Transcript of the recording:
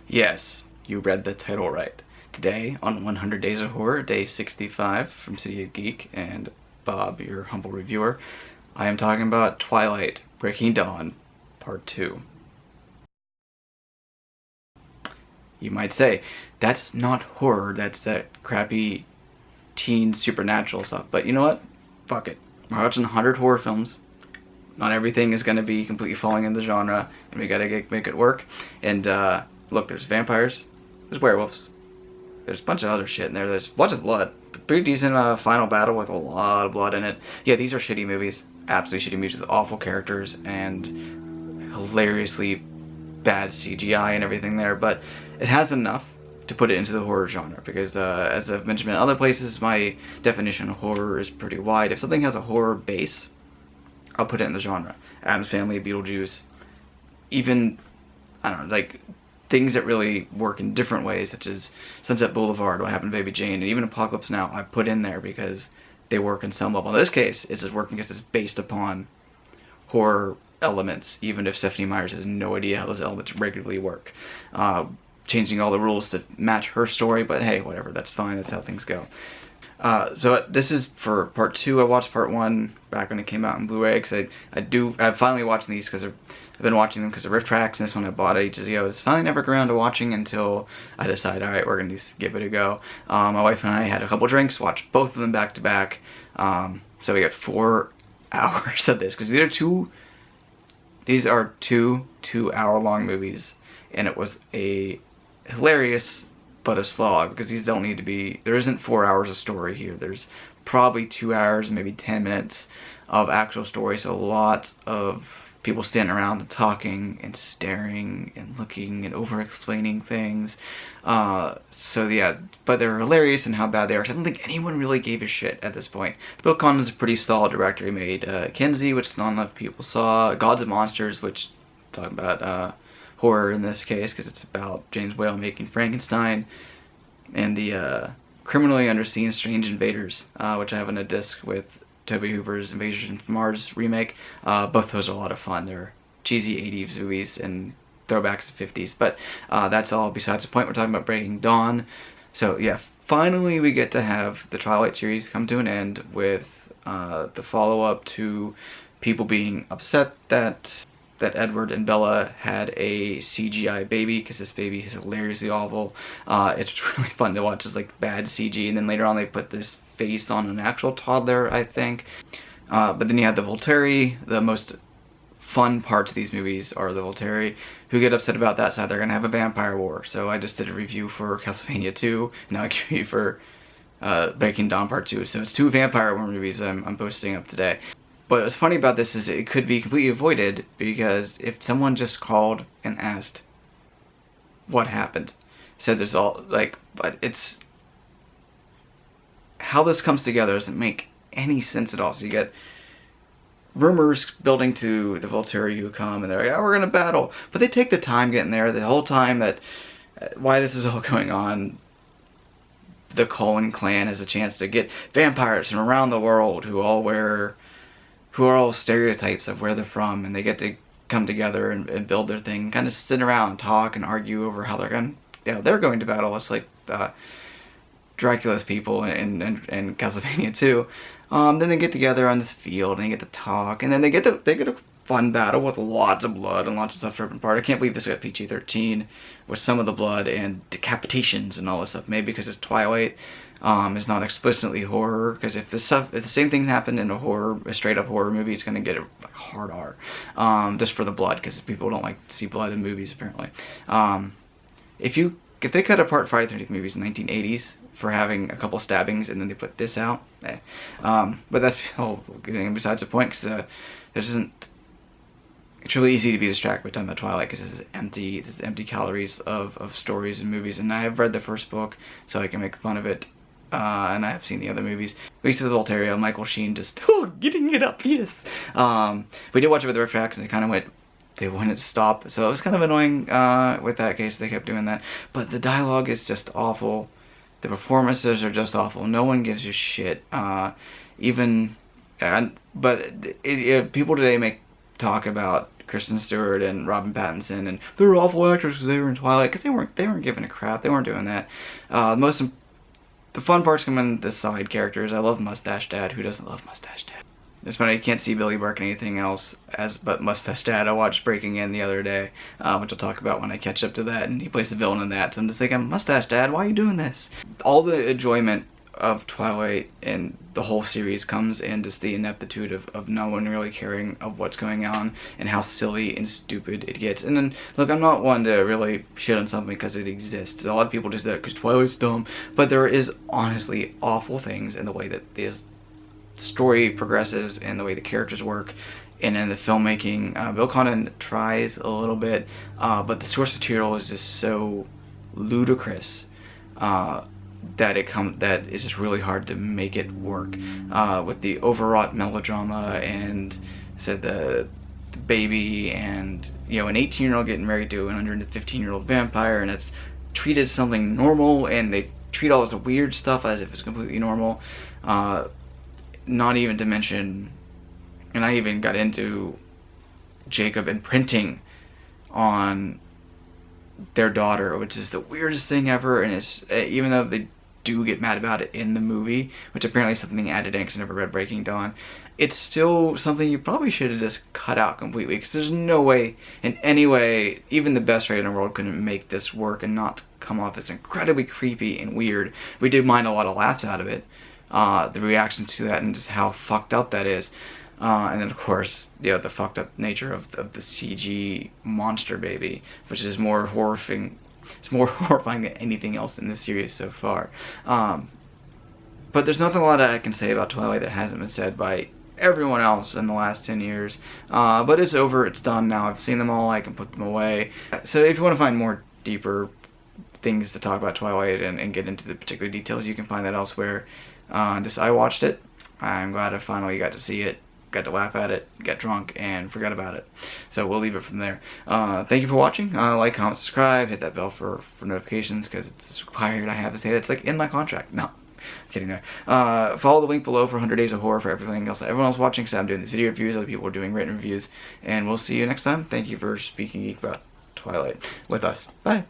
Yes, you read the title right. Today, on 100 Days of Horror, day 65 from City of Geek and Bob, your humble reviewer, I am talking about Twilight Breaking Dawn, Part 2. You might say, that's not horror, that's that crappy teen supernatural stuff. But you know what? Fuck it. We're watching 100 horror films. Not everything is going to be completely falling in the genre, and we gotta make it work. And look, there's vampires, there's werewolves, there's a bunch of other shit in there. There's lots of blood. Pretty decent final battle with a lot of blood in it. Yeah, these are shitty movies. Absolutely shitty movies with awful characters and hilariously bad CGI and everything there. But it has enough to put it into the horror genre because, as I've mentioned in other places, my definition of horror is pretty wide. If something has a horror base, I'll put it in the genre. Addams Family, Beetlejuice, even, I don't know, like things that really work in different ways, such as Sunset Boulevard, What Happened to Baby Jane, and even Apocalypse Now, I put in there because they work in some level. In this case, it's just working because it's based upon horror elements, even if Stephenie Meyers has no idea how those elements regularly work. Changing all the rules to match her story, but hey, whatever, that's fine, that's how things go. So this is for part 2. I watched part 1 back when it came out in Blu-ray, because I'm finally watching these because I've been watching them because of riff tracks, and this one I bought ages ago. It's finally never got around to watching until I decided, alright, we're going to give it a go. My wife and I had a couple drinks, watched both of them back to back, so we got 4 hours of this, because these are two 2-hour-long movies, and it was a hilarious but a slog, because these don't need to be, there isn't 4 hours of story here. There's probably 2 hours, maybe 10 minutes of actual story, so lots of people standing around and talking and staring and looking and over-explaining things. So yeah, but they're hilarious in how bad they are. So I don't think anyone really gave a shit at this point. Bill Condon's a pretty solid director. He made Kinsey, which not enough people saw, Gods and Monsters, which, talking about horror in this case, because it's about James Whale making Frankenstein, and the Criminally Underseen Strange Invaders, which I have on a disc with Tobe Hooper's Invasion from Mars remake. Both those are a lot of fun. They're cheesy 80s movies and throwbacks to 50s, but that's all besides the point. We're talking about Breaking Dawn. So yeah, finally we get to have the Twilight series come to an end with the follow-up to people being upset that Edward and Bella had a CGI baby, because this baby is hilariously awful. It's really fun to watch. It's like bad CG, and then later on they put this face on an actual toddler, I think. But then you have the Volturi. The most fun parts of these movies are the Volturi, who get upset about that side. They're going to have a vampire war. So I just did a review for Castlevania 2, now I give you for Breaking Dawn Part 2. So it's 2 vampire war movies I'm posting up today. But what's funny about this is it could be completely avoided, because if someone just called and asked what happened, said there's all, like, but it's, how this comes together doesn't make any sense at all. So you get rumors building to the Volturi who come, and they're like, oh, we're gonna battle. But they take the time getting there, the whole time that, why this is all going on, the Cullen clan has a chance to get vampires from around the world who are all stereotypes of where they're from, and they get to come together and build their thing, kind of sit around and talk and argue over how they're going to battle. It's like Dracula's people in Castlevania 2. Then they get together on this field and they get to talk, and then they get a fun battle with lots of blood and lots of stuff ripping apart. I can't believe this got PG-13 with some of the blood and decapitations and all this stuff. Maybe because it's Twilight. Is not explicitly horror, because if the same thing happened in a straight up horror movie, it's gonna get a hard R, just for the blood, because people don't like to see blood in movies apparently. If they cut apart Friday the 13th movies in the 1980s for having a couple stabbings and then they put this out, but that's besides the point, because it's really easy to be distracted by talking about Twilight, because this is empty calories of stories and movies, and I have read the first book, so I can make fun of it. And I have seen the other movies. We used to the Volturi, Michael Sheen just, getting it up, yes! We did watch it with the riff tracks, and they wouldn't stop, so it was kind of annoying with that case. They kept doing that. But the dialogue is just awful. The performances are just awful. No one gives a shit. People today talk about Kristen Stewart and Robin Pattinson, and they're awful actors because they were in Twilight, because they weren't giving a crap. They weren't doing that. The fun parts come in the side characters. I love Mustache Dad. Who doesn't love Mustache Dad? It's funny, I can't see Billy Burke in anything else but Mustache Dad. I watched Breaking In the other day, which I'll talk about when I catch up to that, and he plays the villain in that. So I'm just thinking, Mustache Dad, why are you doing this? All the enjoyment of Twilight and the whole series comes in just the ineptitude of no one really caring of what's going on and how silly and stupid it gets. And then, look, I'm not one to really shit on something because it exists. A lot of people do that because Twilight's dumb, but there is honestly awful things in the way that the story progresses and the way the characters work and in the filmmaking. Bill Condon tries a little bit, but the source material is just so ludicrous that it's just really hard to make it work with the overwrought melodrama and the baby and an 18-year-old getting married to an 115-year-old vampire, and it's treated as something normal, and they treat all this weird stuff as if it's completely normal. Not even to mention, and I even got into Jacob imprinting on their daughter, which is the weirdest thing ever, and it's, even though they do get mad about it in the movie, which apparently is something added in because I never read Breaking Dawn, it's still something you probably should have just cut out completely, because there's no way, in any way, even the best writer in the world couldn't make this work and not come off as incredibly creepy and weird. We did mind a lot of laughs out of it, the reaction to that and just how fucked up that is. And then of course, the fucked up nature of the CG monster baby, which is more horrifying. It's more horrifying than anything else in this series so far. But there's nothing a lot that I can say about Twilight that hasn't been said by everyone else in the last 10 years. But it's over, it's done now. I've seen them all, I can put them away. So if you want to find more deeper things to talk about Twilight and get into the particular details, you can find that elsewhere. I watched it. I'm glad I finally got to see it, got to laugh at it, get drunk, and forgot about it. So we'll leave it from there. Thank you for watching. Like, comment, subscribe, hit that bell for notifications, because it's required. I have to say that. It's like in my contract. No, I'm kidding there. Follow the link below for 100 Days of Horror for everything else that everyone else watching, because I'm doing these video reviews, other people are doing written reviews, and we'll see you next time. Thank you for speaking geek about Twilight with us. Bye.